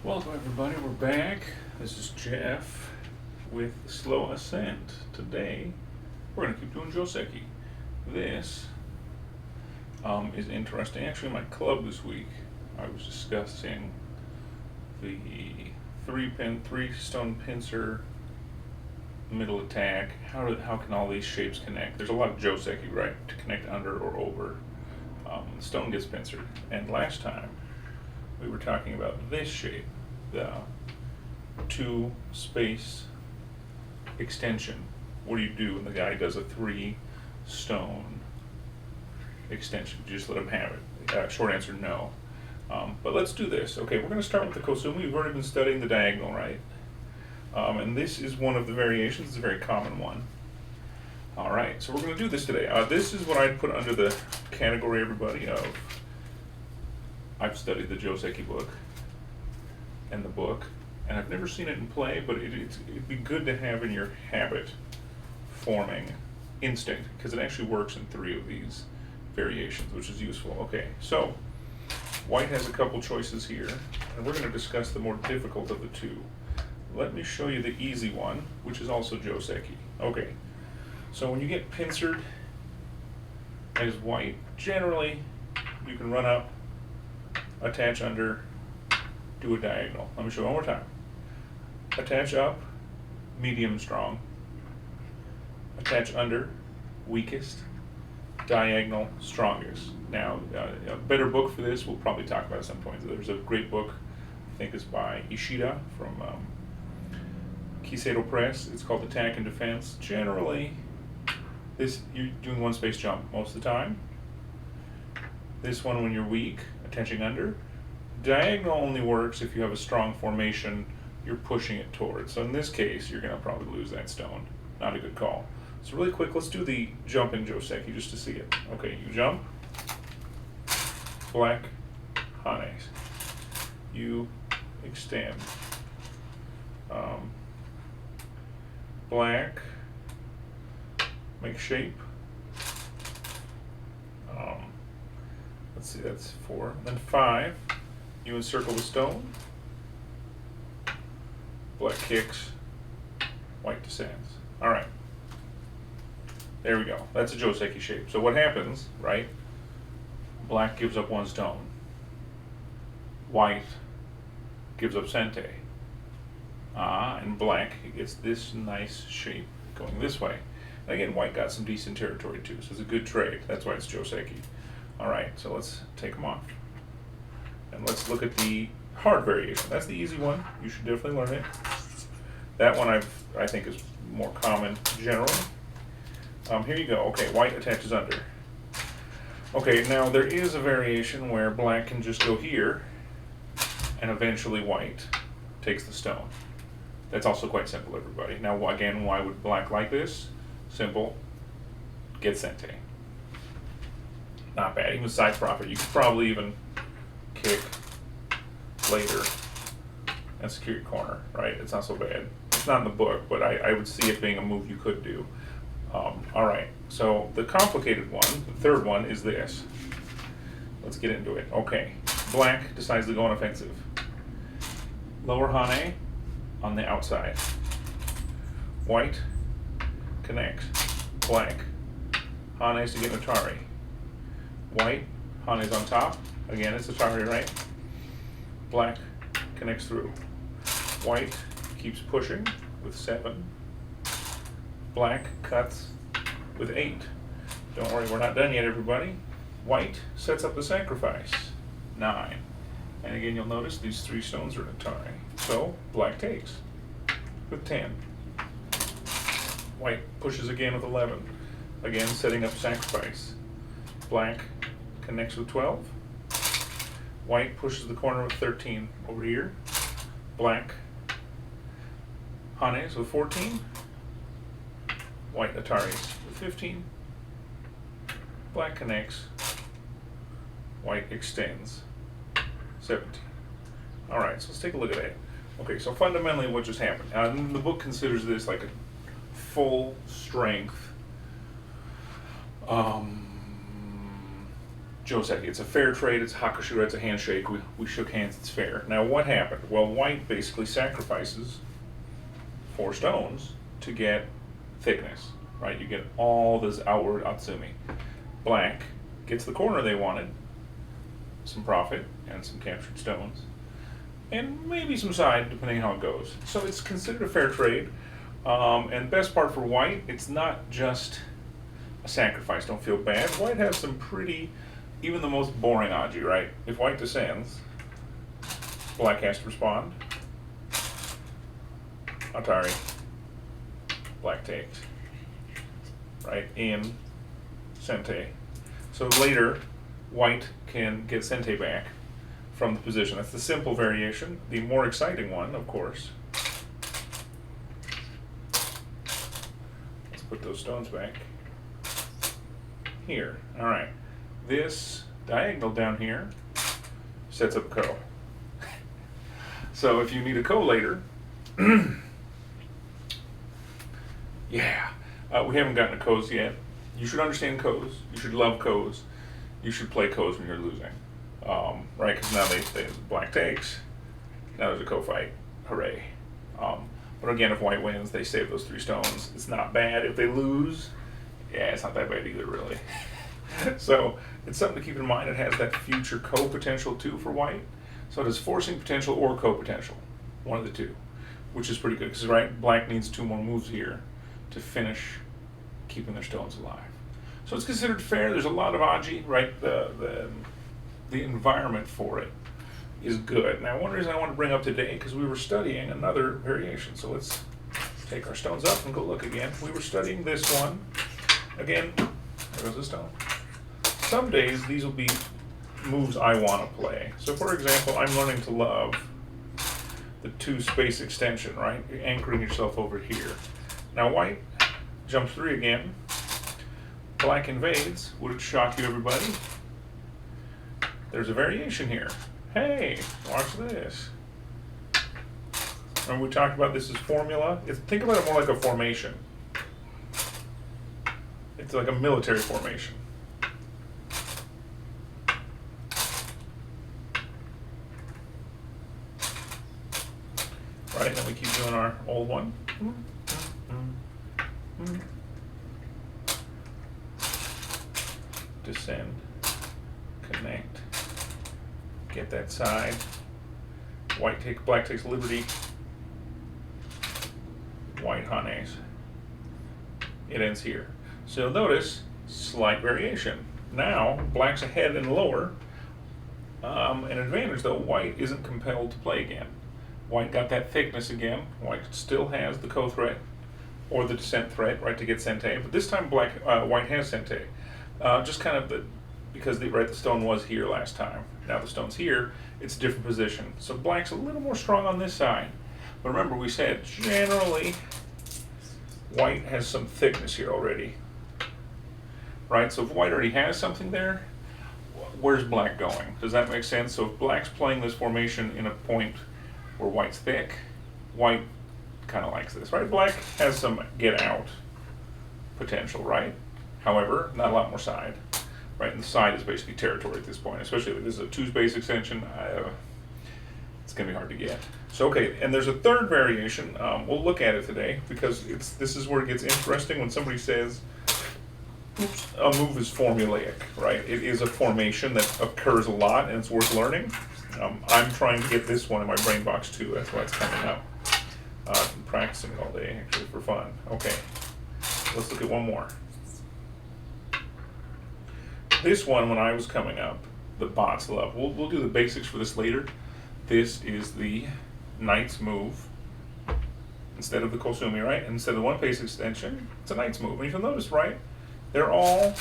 Welcome everybody, we're back. This is Jeff with Slow Ascent. Today, we're going to keep doing Joseki. This is interesting. Actually, in my club this week, I was discussing the three stone pincer middle attack. How can all these shapes connect? There's a lot of Joseki, right? To connect under or over. The stone gets pincered. And last time, we were talking about this shape, the two space extension. What do you do when the guy does a 3 stone extension? You just let him have it. Short answer, no. But let's do this. Okay, we're going to start with the kosumi. We've already been studying the diagonal, right? And this is one of the variations. It's a very common one. All right, so we're going to do this today. This is what I'd put under the category, everybody, of I've studied the Joseki book and the book, and I've never seen it in play, but it'd be good to have in your habit forming instinct, because it actually works in 3 of these variations, which is useful. Okay, so white has a couple choices here, and we're going to discuss the more difficult of the 2. Let me show you the easy one, which is also Joseki. Okay, so when you get pincered as white, generally you can run up, attach under, do a diagonal. Let me show you one more time. Attach up, medium strong. Attach under, weakest. Diagonal, strongest. Now, a better book for this we'll probably talk about at some point. There's a great book, I think it's by Ishida from Kiseto Press. It's called Attack and Defense. Generally, you're doing 1 space jump most of the time. This one when you're weak, attaching under. Diagonal only works if you have a strong formation you're pushing it towards. So in this case, you're going to probably lose that stone. Not a good call. So really quick, let's do the jumping Joseki just to see it. Okay, you jump. Black, hanes. You extend. Black, make shape. Let's see, that's 4. Then 5, you encircle the stone. Black kicks, white descends. All right. There we go. That's a Joseki shape. So what happens, right? Black gives up 1 stone. White gives up sente. And black gets this nice shape going this way. And again, white got some decent territory too, so it's a good trade. That's why it's Joseki. All right, so let's take them off. And let's look at the hard variation. That's the easy one. You should definitely learn it. That one I think is more common generally. Here you go. Okay, white attaches under. Okay, now there is a variation where black can just go here, and eventually white takes the stone. That's also quite simple, everybody. Now, again, why would black like this? Simple. Get sente. Not bad. Even side profit. You could probably even kick later and secure your corner, right? It's not so bad. It's not in the book, but I would see it being a move you could do. All right. So the complicated one, the third one, is this. Let's get into it. Okay. Black decides to go on offensive. Lower hane on the outside. White connects. Black hanes to get Atari. White, hanes on top. Again, it's Atari, right? Black connects through. White keeps pushing with 7. Black cuts with 8. Don't worry, we're not done yet, everybody. White sets up the sacrifice. 9. And again, you'll notice these 3 stones are in Atari. So, black takes with 10. White pushes again with 11. Again, setting up sacrifice. Black connects with 12. White pushes the corner with 13 over here. Black hanes with 14. White Ataris with 15. Black connects. White extends. 17. All right, so let's take a look at that. Okay, so fundamentally what just happened. The book considers this like a full strength Joseki. It's a fair trade. It's hakushura. It's a handshake. We shook hands. It's fair. Now what happened? Well, white basically sacrifices 4 stones to get thickness, right? You get all this outward atsumi. Black gets the corner they wanted, some profit and some captured stones, and maybe some side depending on how it goes. So it's considered a fair trade. And the best part for white, it's not just a sacrifice. Don't feel bad. White has some pretty, even the most boring aji, right? If white descends, black has to respond. Atari. Black takes. Right? In sente. So later, white can get sente back from the position. That's the simple variation. The more exciting one, of course. Let's put those stones back. Here. All right. This diagonal down here sets up a ko. So if you need a ko later, yeah, we haven't gotten to ko's yet. You should understand ko's. You should love ko's. You should play ko's when you're losing, right? Because now they black takes. Now there's a ko fight. Hooray! But again, if white wins, they save those 3 stones. It's not bad. If they lose, yeah, it's not that bad either, really. So it's something to keep in mind. It has that future ko potential too for white. So it has forcing potential or ko potential, one of the two, which is pretty good because right, black needs 2 more moves here to finish keeping their stones alive. So it's considered fair. There's a lot of aji, right? The environment for it is good. Now, one reason I want to bring up today because we were studying another variation. So let's take our stones up and go look again. We were studying this one again. There goes the stone. Some days these will be moves I want to play. So for example, I'm learning to love the 2 space extension, right? You're anchoring yourself over here. Now white jumps 3 again. Black invades. Would it shock you, everybody? There's a variation here. Hey, watch this. Remember we talked about this as formula? Think about it more like a formation. It's like a military formation. Right, then we keep doing our old one. Descend, connect, get that side. Black takes liberty. White hanes. It ends here. So notice, slight variation. Now, black's ahead and lower. An advantage though, white isn't compelled to play again. White got that thickness again. White still has the ko threat, or the descent threat, right, to get sente. But this time white has sente. Just kind of because the stone was here last time. Now the stone's here, it's a different position. So black's a little more strong on this side. But remember we said generally white has some thickness here already. Right, so if white already has something there, where's black going? Does that make sense? So if black's playing this formation in a point where white's thick, white kind of likes this, right? Black has some get out potential, right? However, not a lot more side, right? And the side is basically territory at this point, especially if this is a 2 space extension. It's gonna be hard to get. So okay, and there's a third variation. We'll look at it today because this is where it gets interesting when somebody says, oops, a move is formulaic, right? It is a formation that occurs a lot and it's worth learning. I'm trying to get this one in my brain box too. That's why it's coming up. I've been practicing all day actually for fun. Okay, let's look at one more. This one, when I was coming up, the bots love. We'll do the basics for this later. This is the knight's move instead of the kosumi, right? Instead of the 1 space extension, it's a knight's move. And if you'll notice, right, they're all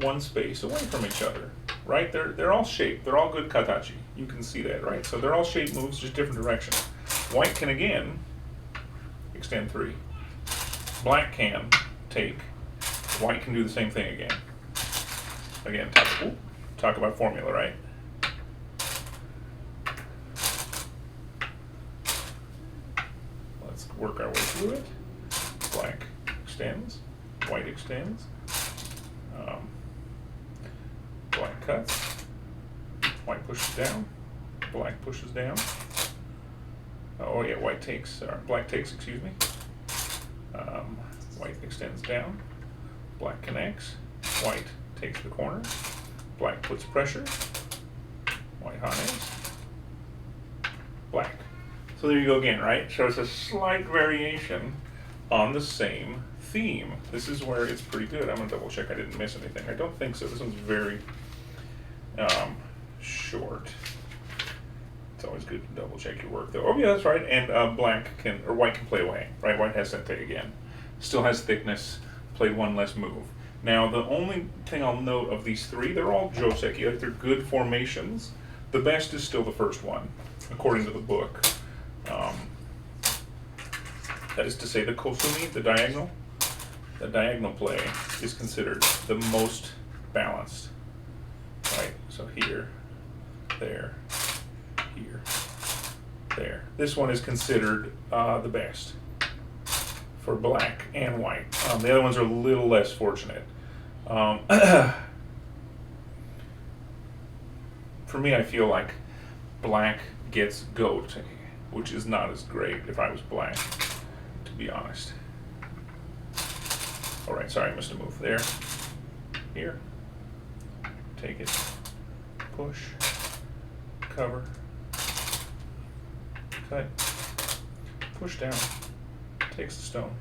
1 space away from each other, right? They're all shaped. They're all good katachi. You can see that, right? So they're all shape moves, just different directions. White can again extend 3. Black can take. White can do the same thing again. Again, talk about formula, right? Let's work our way through it. Black extends, white extends. cuts. White pushes down. Black pushes down. Oh yeah, white takes, or black takes, excuse me. White extends down. Black connects. White takes the corner. Black puts pressure. White hot ends. Black. So there you go again, right? So it's a slight variation on the same theme. This is where it's pretty good. I'm gonna double check I didn't miss anything. I don't think so. This one's very short. It's always good to double check your work though. Oh yeah, that's right. And white can play away, right? White has sente again. Still has thickness, played one less move. Now the only thing I'll note of these three, they're all joseki, like they're good formations. The best is still the first one, according to the book. That is to say the kosumi, the diagonal play is considered the most balanced, right? So here, there, here, there. This one is considered the best for black and white. The other ones are a little less fortunate. For me, I feel like black gets goat, which is not as great if I was black, to be honest. All right, sorry, I missed a move there. Here, take it, push, cover, cut, push down, takes the stone,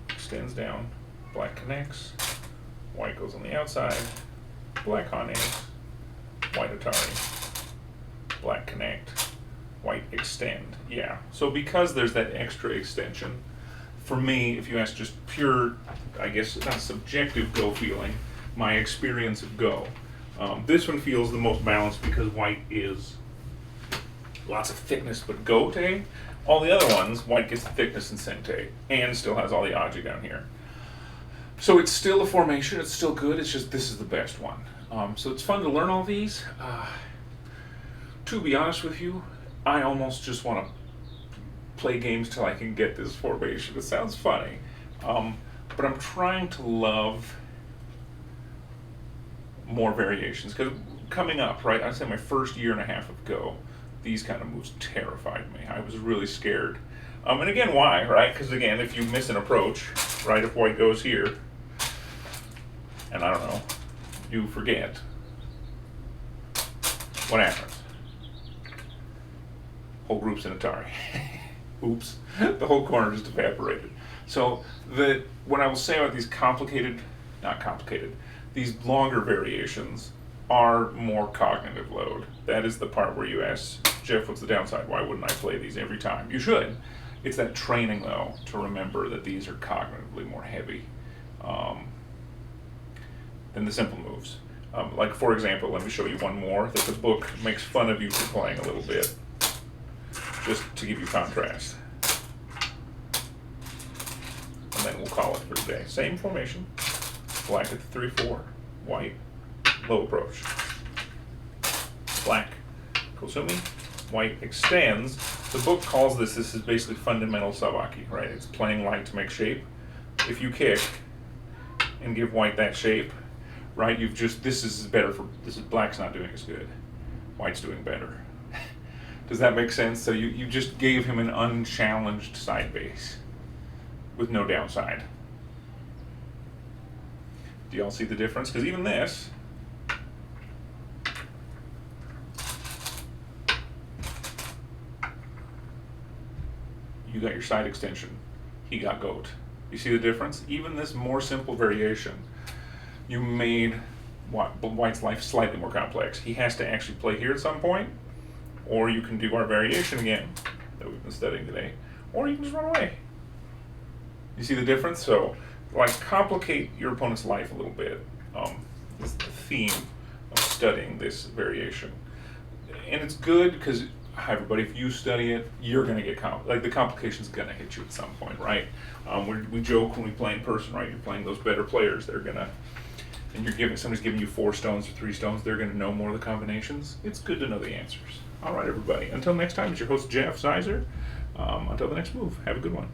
extends down, black connects, white goes on the outside, black hane, white atari, black connect, white extend. Yeah, so because there's that extra extension, for me, if you ask just pure, I guess not subjective go feeling, my experience of go, this one feels the most balanced because white is lots of thickness but gote. All the other ones, white gets the thickness and sente and still has all the aji down here. So it's still a formation, it's still good, it's just this is the best one. So it's fun to learn all these. To be honest with you, I almost just want to play games till I can get this formation. It sounds funny, but I'm trying to love more variations because coming up, right, I'd say my first year and a half of Go, these kind of moves terrified me. I was really scared. And again, why, right? Because again, if you miss an approach, right, if white goes here, and I don't know, you forget, what happens? Whole group's in Atari. Oops, the whole corner just evaporated. So what I will say about these these longer variations are more cognitive load. That is the part where you ask, Jeff, what's the downside? Why wouldn't I play these every time? You should. It's that training though, to remember that these are cognitively more heavy than the simple moves. Like for example, let me show you one more that the book makes fun of you for playing a little bit, just to give you contrast. And then we'll call it for today. Same formation, black at the 3-4, white, low approach. Black, kosumi, white extends. The book calls this is basically fundamental sabaki, right? It's playing white to make shape. If you kick and give white that shape, right, this is black's not doing as good. White's doing better. Does that make sense? So you just gave him an unchallenged side base with no downside. Do y'all see the difference? Because even this, you got your side extension, he got goat. You see the difference? Even this more simple variation, you made white's life slightly more complex. He has to actually play here at some point, or you can do our variation again that we've been studying today, or you can just run away. You see the difference? So, like, complicate your opponent's life a little bit. This is the theme of studying this variation. And it's good because, hi everybody, if you study it, you're going to get the complication's going to hit you at some point, right? We joke when we play in person, right? You're playing those better players. They're going to, and somebody's giving you 4 stones or 3 stones, they're going to know more of the combinations. It's good to know the answers. All right, everybody. Until next time, it's your host, Jeff Sizer. Until the next move, have a good one.